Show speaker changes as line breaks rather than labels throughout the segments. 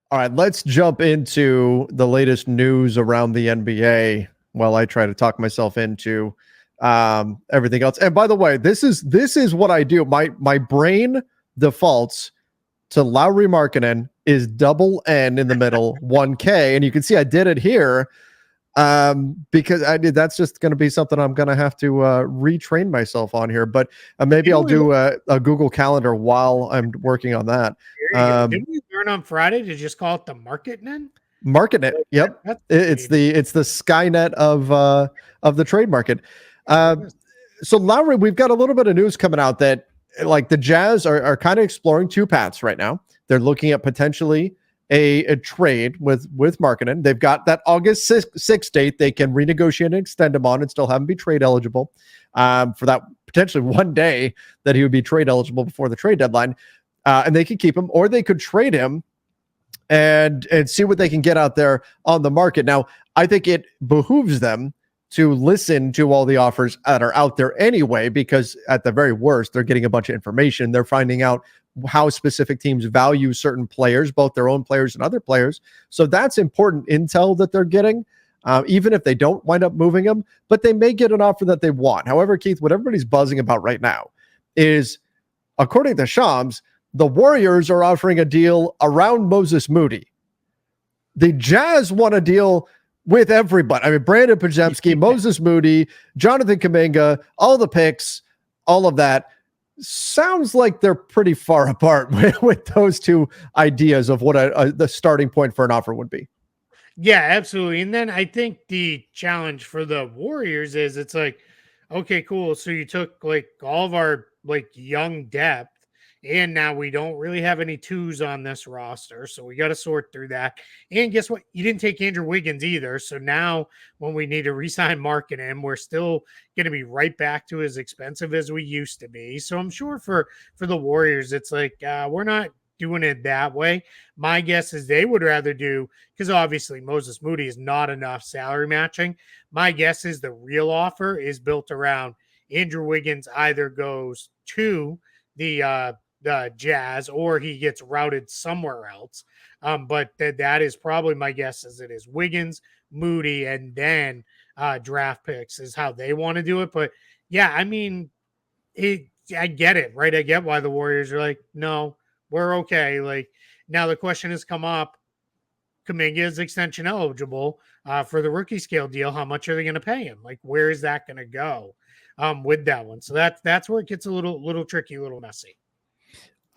All right, let's jump into the latest news around the NBA while I try to talk myself into everything else. And by the way, this is what I do. My brain defaults to Lauri Markkanen is double N in the middle, 1K, and you can see I did it here because I did. That's just going to be something I'm going to have to retrain myself on here. But maybe I'll do a Google Calendar while I'm working on that.
Didn't we learn on Friday to just call it the Marketnet?
Marketnet. Yep, it's the Skynet of the trade market. So Lauri, we've got a little bit of news coming out that like the Jazz are kind of exploring two paths right now. They're looking at potentially a trade with Markkanen. They've got that August 6th date. They can renegotiate and extend him on and still have him be trade eligible for that potentially one day that he would be trade eligible before the trade deadline. And they could keep him, or they could trade him and see what they can get out there on the market. Now, I think it behooves them to listen to all the offers that are out there anyway, because at the very worst, they're getting a bunch of information. They're finding out how specific teams value certain players, both their own players and other players. So that's important intel that they're getting, even if they don't wind up moving them, but they may get an offer that they want. However, Keith, what everybody's buzzing about right now is, according to Shams, the Warriors are offering a deal around Moses Moody. The Jazz want a deal with everybody. I mean, Brandon Podziemski, Moses Moody, Jonathan Kuminga, all the picks, all of that. Sounds like they're pretty far apart with those two ideas of what the starting point for an offer would be.
Yeah, absolutely. And then I think the challenge for the Warriors is it's like, okay, cool. So you took like all of our like young depth, and now we don't really have any twos on this roster. So we got to sort through that. And guess what? You didn't take Andrew Wiggins either. So now when we need to re-sign Markkanen, we're still going to be right back to as expensive as we used to be. So I'm sure for the Warriors, it's like we're not doing it that way. My guess is they would rather do, because obviously Moses Moody is not enough salary matching. My guess is the real offer is built around Andrew Wiggins either goes to the Jazz or he gets routed somewhere else. But that is probably my guess, as it is Wiggins, Moody, and then draft picks is how they want to do it. But yeah, I mean, I get it, right? I get why the Warriors are like, no, we're okay. Like now the question has come up. Kuminga is extension eligible for the rookie scale deal. How much are they going to pay him? Like, where is that going to go with that one? So that's where it gets a little tricky, a little messy.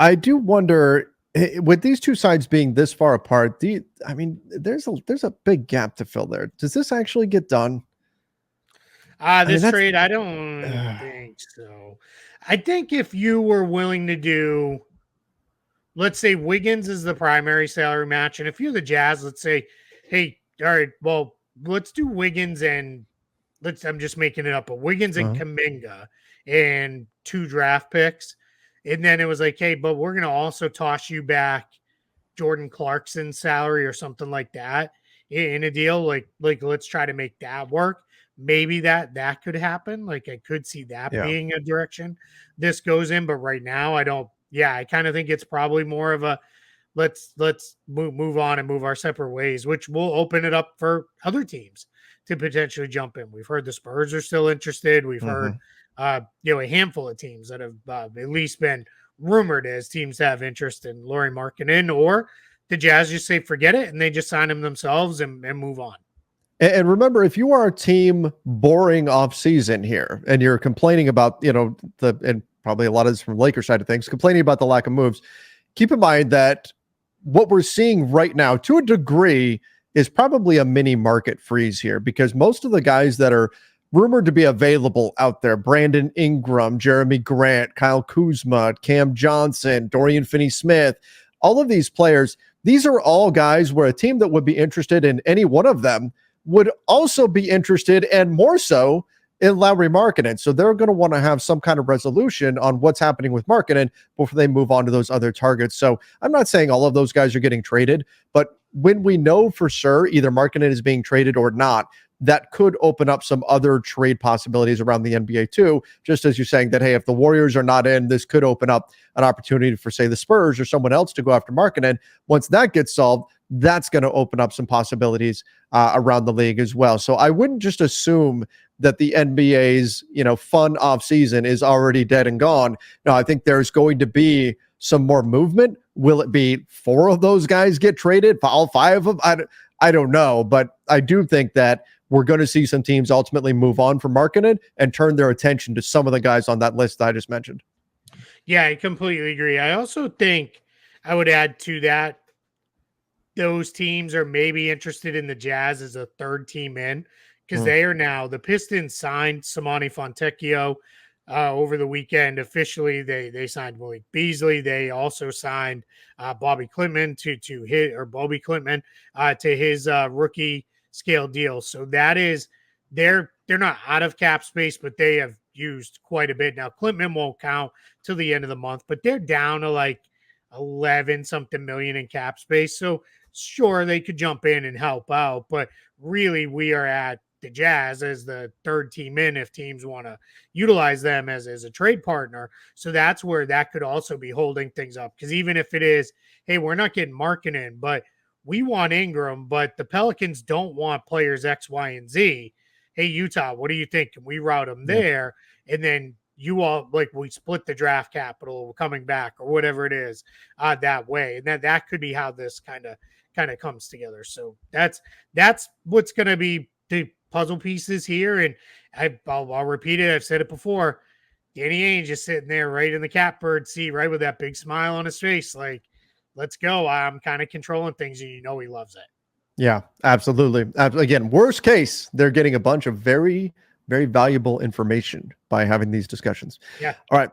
I do wonder, with these two sides being this far apart, there's a big gap to fill there. Does this actually get done?
This trade, I don't think so. I think if you were willing to do, let's say Wiggins is the primary salary match, and if you're the Jazz, let's say, hey, all right, well, let's do Wiggins and I'm just making it up, but Wiggins and Kuminga and 2 draft picks. And then it was like, hey, but we're going to also toss you back Jordan Clarkson's salary or something like that in a deal. Like let's try to make that work. Maybe that could happen. Like I could see that being a direction this goes in. But right now, I don't. Yeah, I kind of think it's probably more of a let's move on and move our separate ways, which will open it up for other teams to potentially jump in. We've heard the Spurs are still interested. We've heard a handful of teams that have at least been rumored as teams to have interest in Lauri Markkanen, or the Jazz just say forget it and they just sign him themselves and move on.
And remember, if you are a team boring off season here and you're complaining about, and probably a lot of this from Lakers side of things, complaining about the lack of moves, keep in mind that what we're seeing right now, to a degree, is probably a mini market freeze here, because most of the guys that are rumored to be available out there, Brandon Ingram, Jeremy Grant, Kyle Kuzma, Cam Johnson, Dorian Finney-Smith, all of these players, these are all guys where a team that would be interested in any one of them would also be interested, and more so, in Lauri Markkanen. So they're going to want to have some kind of resolution on what's happening with Markkanen before they move on to those other targets. So I'm not saying all of those guys are getting traded, but when we know for sure either Markkanen is being traded or not, that could open up some other trade possibilities around the NBA too. Just as you're saying that, hey, if the Warriors are not in, this could open up an opportunity for, say, the Spurs or someone else to go after Markkanen. Once that gets solved, that's going to open up some possibilities around the league as well. So I wouldn't just assume that the NBA's, fun off season is already dead and gone. No, I think there's going to be some more movement. Will it be 4 of those guys get traded? All 5 of them? I don't know, but I do think that we're going to see some teams ultimately move on from Markkanen and turn their attention to some of the guys on that list that I just mentioned.
Yeah, I completely agree. I also think I would add to that, those teams are maybe interested in the Jazz as a third team in, because they are now, the Pistons signed Samani Fontecchio over the weekend. Officially, they signed Malik Beasley. They also signed Bobby Klintman to his rookie scale deal. So that is, they're not out of cap space, but they have used quite a bit. Now Klintman won't count till the end of the month, but they're down to like 11 something million in cap space. So sure, they could jump in and help out, but really we are at the Jazz as the third team in if teams want to utilize them as a trade partner. So that's where that could also be holding things up. Because even if it is, hey, we're not getting Markkanen, but we want Ingram, but the Pelicans don't want players X, Y, and Z. Hey, Utah, what do you think? Can we route them there? And then you all, like, we split the draft capital coming back or whatever it is that way. And that could be how this kind of comes together. So that's what's going to be the puzzle pieces here. And I'll repeat it. I've said it before. Danny Ainge is sitting there right in the catbird seat, right, with that big smile on his face. Like, let's go. I'm kind of controlling things, and he loves it.
Yeah, absolutely. Again, worst case, they're getting a bunch of very, very valuable information by having these discussions.
Yeah.
All right.